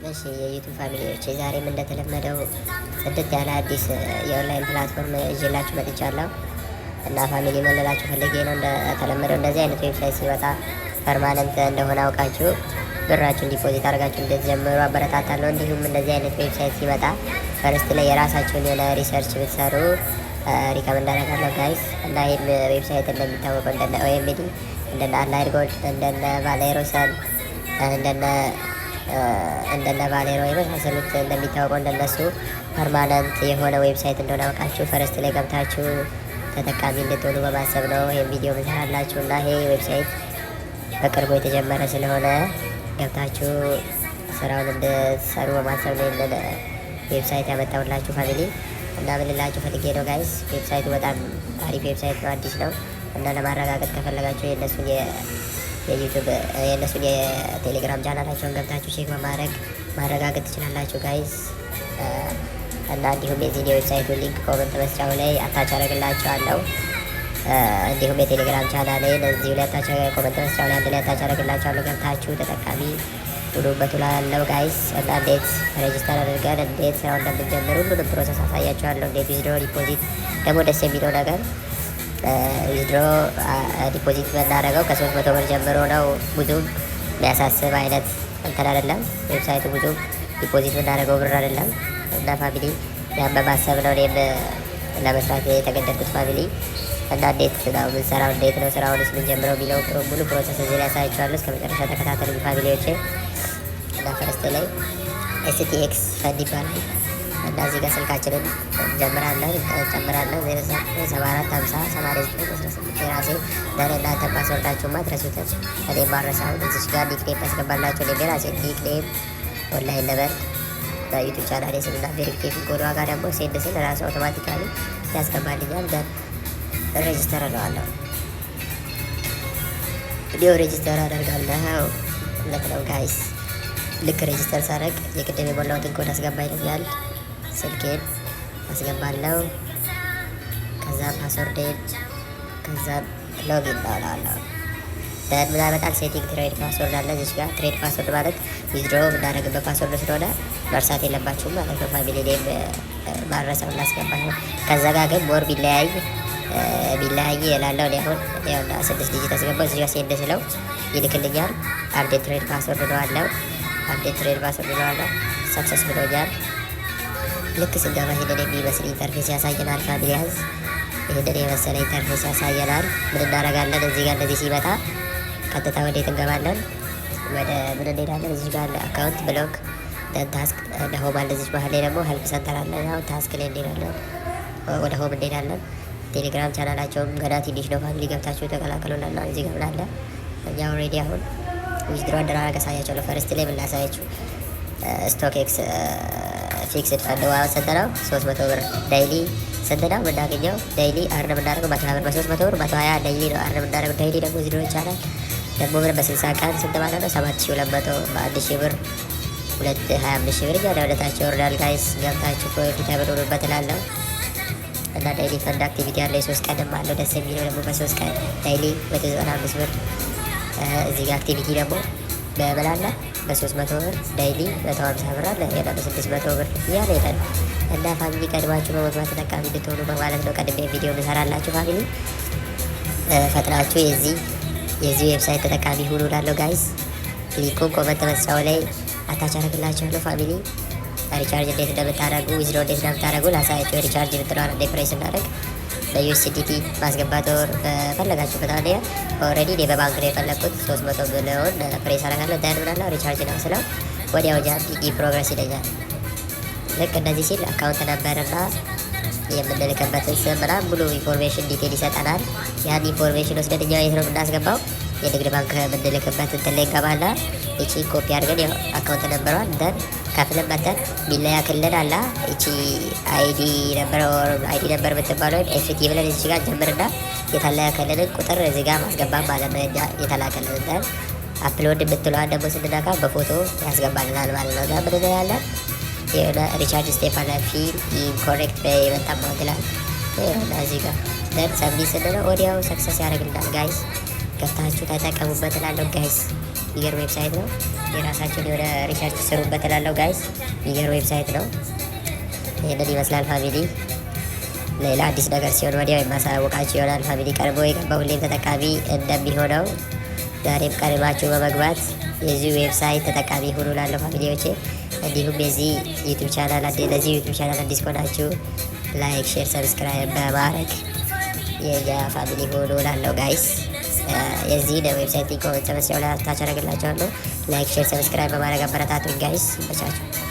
እሺ የዩቱብ ፋሚሊዎች ዛሬም እንደተለመደው ጽድት ያለ አዲስ የኦንላይን ፕላትፎርም ይዤላችሁ መጥቻለሁ እና ፋሚሊ መለላችሁ ፈልጌ ነው። እንደተለመደው እንደዚህ አይነት ዌብሳይት ሲወጣ ፐርማነንት እንደሆነ አውቃችሁ ብራችሁን ዲፖዚት አድርጋችሁ እንድትጀምሩ አበረታታለሁ። እንዲሁም እንደዚህ አይነት ዌብሳይት ሲመጣ ፈርስት ላይ የራሳችሁን የሆነ ሪሰርች ብትሰሩ ሪከመንድ አደርጋለሁ ጋይስ። እና ይህም ዌብሳይት እንደሚታወቀው እንደነ ኦኤምዲ፣ እንደነ አላይድ ጎልድ፣ እንደነ ቫሌሮሰን፣ እንደነ ቫሌሮ የመሳሰሉት እንደሚታወቀው እንደነሱ ፐርማነንት የሆነ ዌብሳይት እንደሆነ አውቃችሁ ፈርስት ላይ ገብታችሁ ተጠቃሚ እንድትሆኑ በማሰብ ነው ይህም ቪዲዮ ምሰራላችሁ። እና ይሄ ዌብሳይት በቅርቡ የተጀመረ ስለሆነ ገብታችሁ ስራውን እንድትሰሩ በማሰብ ነው ይህንን ዌብሳይት ያመጣሁላችሁ ፋሚሊ። እና ምንላችሁ ፈልጌ ነው ጋይስ፣ ዌብሳይቱ በጣም አሪፍ ዌብሳይት ነው፣ አዲስ ነው። እና ለማረጋገጥ ከፈለጋችሁ የእነሱን የቴሌግራም ቻናላቸውን ገብታችሁ ቼክ በማድረግ ማረጋገጥ ትችላላችሁ ጋይስ። እና እንዲሁም የዚህ የዌብሳይቱን ሊንክ ኮመንት መስጫው ላይ አታች አደርግላችኋለሁ። እንዲሁም የቴሌግራም ቻናሌን እዚሁ ላይ አታች ኮመንት መስጫው ላይ አንድ ላይ አታች አደርግላችኋለሁ። ገብታችሁ ተጠቃሚ ሁሉበት ላለው ጋይስ። እና እንዴት ሬጅስተር አድርገን እንዴት ስራው እንደምንጀምር ሁሉንም ፕሮሰስ አሳያችኋለሁ። እንዴት ዊዝድሮ ዲፖዚት ደግሞ ደስ የሚለው ነገር ዊዝድሮ ዲፖዚት የምናደርገው ከ300 ብር ጀምሮ ነው። ብዙም የሚያሳስብ አይነት እንትን አይደለም ዌብሳይቱ፣ ብዙም ዲፖዚት የምናደርገው ብር አይደለም። እና ፋሚሊ ያን በማሰብ ነው እኔም ለመስራት የተገደድኩት ፋሚሊ። እና እንዴት ነው ምንሰራው፣ እንዴት ነው ስራውንስ ምንጀምረው የሚለው ሙሉ ፕሮሰስ እዚህ ላይ ያሳያችኋለሁ። እስከ መጨረሻ ተከታተሉ ፋሚሊዎቼ። እና ፈርስት ላይ ኤስቲኤክስ ፈንድ ይባላል። እና እዚህ ጋር ስልካችንን እንጨምራለን 74508918 የራሴ እናንተ ፓስወርዳችሁን ማትረሱትን እኔ ማረሳውን እዚች ጋር ኒክኔም ታስገባላችሁ። እኔም የራሴ ኒክኔም ኦንላይን ነበር በዩቱብ ቻናሌ ስምና ቬሪፊኬሽን ኮድ ዋጋ ደግሞ ሴንድ ስል ራሱ አውቶማቲካሊ ያስገባልኛል። ደን ሬጅስተር እለዋለሁ። ቪዲዮ ሬጅስተር አደርጋለሁ ማለት ነው ጋይስ። ልክ ሬጅስተር ሳደርግ የቅድም የሞላሁትን ኮድ አስገባ ይለኛል። ስልኬን አስገባለሁ፣ ከዛ ፓስወርዴን፣ ከዛ ሎጊን እለዋለሁ። ደን ምን ያመጣል? ሴቲንግ ትሬድ ፓስወርድ አለ እዚች ጋር። ትሬድ ፓስወርድ ማለት ዊዝድሮ የምናደርግበት ፓስወርድ ስለሆነ መርሳት የለባችሁም ማለት ነው ፋሚሊ። እኔም ማረሰው ላስገባ ነው። ከዛ ጋር ግን ሞር ቢለያይ የላለው እኔ አሁን ያውና 6 ዲጂት አስገባው። እዚህ ጋር ሴንድ ስለው ይልክልኛል። አፕዴት ትሬድ ፓስወርድ እለዋለሁ። ሰክሰስ ብሎኛል። ልክ ስንገባ ይሄንን የሚመስል ኢንተርፌስ ያሳየናል ፋሚሊ ያዝ። ይሄንን የመሰለ ኢንተርፌስ ያሳየናል። ምን እናደርጋለን? እዚህ ጋር እንደዚህ ሲመጣ ቀጥታ ወዴት እንገባለን? ወደ ምን እንሄዳለን? እዚህ ጋር አካውንት ብሎክ ደን ታስክ እንደ ሆም አለ። እዚህ ባህል ላይ ደግሞ ሄልፕ ሰንተር አለ። ያው ታስክ ላይ እንሄዳለን፣ ወደ ሆም እንሄዳለን። ቴሌግራም ቻናላቸውም ገና ትንሽ ነው ፋሚሊ፣ ገብታችሁ ተቀላቀሉና እዚህ ጋር ምን አለ? እኛ ኦልሬዲ አሁን ዊዝድሮ አደራረግ አሳያቸው። ለፈርስት ላይ ምን ላሳያችሁ? ስቶክ ኤክስ ፊክስድ ፈንድ ዋን ስንት ነው? 300 ብር ዳይሊ ስንት ነው የምናገኘው? ዳይሊ አርን የምናደርገው 120 ብር በ300 ብር 120 ዳይሊ ነው አርን የምናደርገው። ዳይሊ ደግሞ ዊዝድሮ ይቻላል ደግሞ ብር በ60 ቀን ስንት ማለት ነው? 7200 በ1000 ብር 225 ሺህ ብር እያለ ወደታች ይወርዳል ጋይስ። ገብታችሁ ፕሮፊት ያበሉበት እላለሁ። እና ዳይሊ ፈንድ አክቲቪቲ ያለው የ3 ቀንም አለው። ደስ የሚለው ደግሞ በ3 ቀን ዳይሊ 195 ብር። እዚህ ጋር አክቲቪቲ ደግሞ በበላላ በ300 ብር ዳይሊ 150 ብር አለ። ሄዳ በ600 ብር እያለ ሄዳል። እና ፋሚሊ ቀድማችሁ በመግባት ተጠቃሚ እንድትሆኑ በማለት ነው ቀድሜ ቪዲዮ ምሰራላችሁ ፋሚሊ። ፈጥናችሁ የዚህ ዌብሳይት ተጠቃሚ ሁኑ እላለሁ ጋይስ። ሊንኩን ኮመንት መስጫው ላይ አታች አደርግላችኋለሁ ፋሚሊ። ሪቻርጅ እንዴት እንደምታደርጉ ዊዝድሮ እንዴት እንደምታደርጉ ላሳያችሁ። ሪቻርጅ የምትለዋል እንዴ ፕሬስ እናደርግ በዩኤስዲቲ ማስገባት ወር በፈለጋችሁበት። አሁን ኦልሬዲ እኔ በባንክ ነው የፈለግኩት 300 ብለውን ፕሬስ አደርጋለሁ። ዳን ምናለው ሪቻርጅ ነው ስለው ወዲያው ጃምፒ ፕሮግረስ ይለኛል። ልክ እንደዚህ ሲል አካውንት ነበርና የምንልክበትን ስም ምናምን ሙሉ ኢንፎርሜሽን ዲቴል ይሰጠናል። ያን ኢንፎርሜሽን ወስደን እኛ የት ነው የምናስገባው? የንግድ ባንክ የምንልክበት እንትን ላይ እንገባና እቺ ኮፒ አድርገን ያው አካውንት ነበሯል ደን ከፍለን መተን ሚለያ ክልል አላ እቺ አይዲ ነበር የምትባለው ወይም ኤፍቲ ብለን እዚህ ጋር ጀምርና የተላከልንን ቁጥር እዚህ ጋር ማስገባት ማለት ነው። የተላከልን ደን አፕሎድ የምትለዋን ደግሞ ስንነካ በፎቶ ያስገባልናል ማለት ነው። ምን እንላለን? የሆነ ሪቻርጅ ስቴፕ አለ ፊል ኢንኮሬክት በመጣ ማውትላል የሆነ እዚህ ጋር ደን ሰብሚት ስንለው ወዲያው ሰክሰስ ያደርግልናል ጋይስ። ገብታችሁ ተጠቀሙበት እላለሁ ጋይስ። የሚገርም ዌብሳይት ነው። የራሳችሁን የሆነ ሪሰርች ስሩበት እላለሁ ጋይስ። የሚገርም ዌብሳይት ነው። ይህንን ይመስላል ፋሚሊ። ሌላ አዲስ ነገር ሲሆን ወዲያው የማሳወቃችሁ ይሆናል ፋሚሊ። ቀድሞ የገባ ሁሌም ተጠቃሚ እንደሚሆነው ዛሬም ቀድማችሁ በመግባት የዚህ ዌብሳይት ተጠቃሚ ሁኑ ላለሁ ፋሚሊዎቼ። እንዲሁም የዚህ ዩቱብ ቻናል ለዚህ ዩቱብ ቻናል አዲስ ከሆናችሁ ላይክ፣ ሼር፣ ሰብስክራይብ በማድረግ የኛ ፋሚሊ ሆኑ ላለው ጋይስ። የዚህ ዌብሳይት ሊንክ ኮሜንት መስጫው ላይ ታች አደርግላችኋለሁ። ላይክ፣ ሼር፣ ሰብስክራይብ በማድረግ አበረታቱኝ ጋይስ። ይመቻችሁ።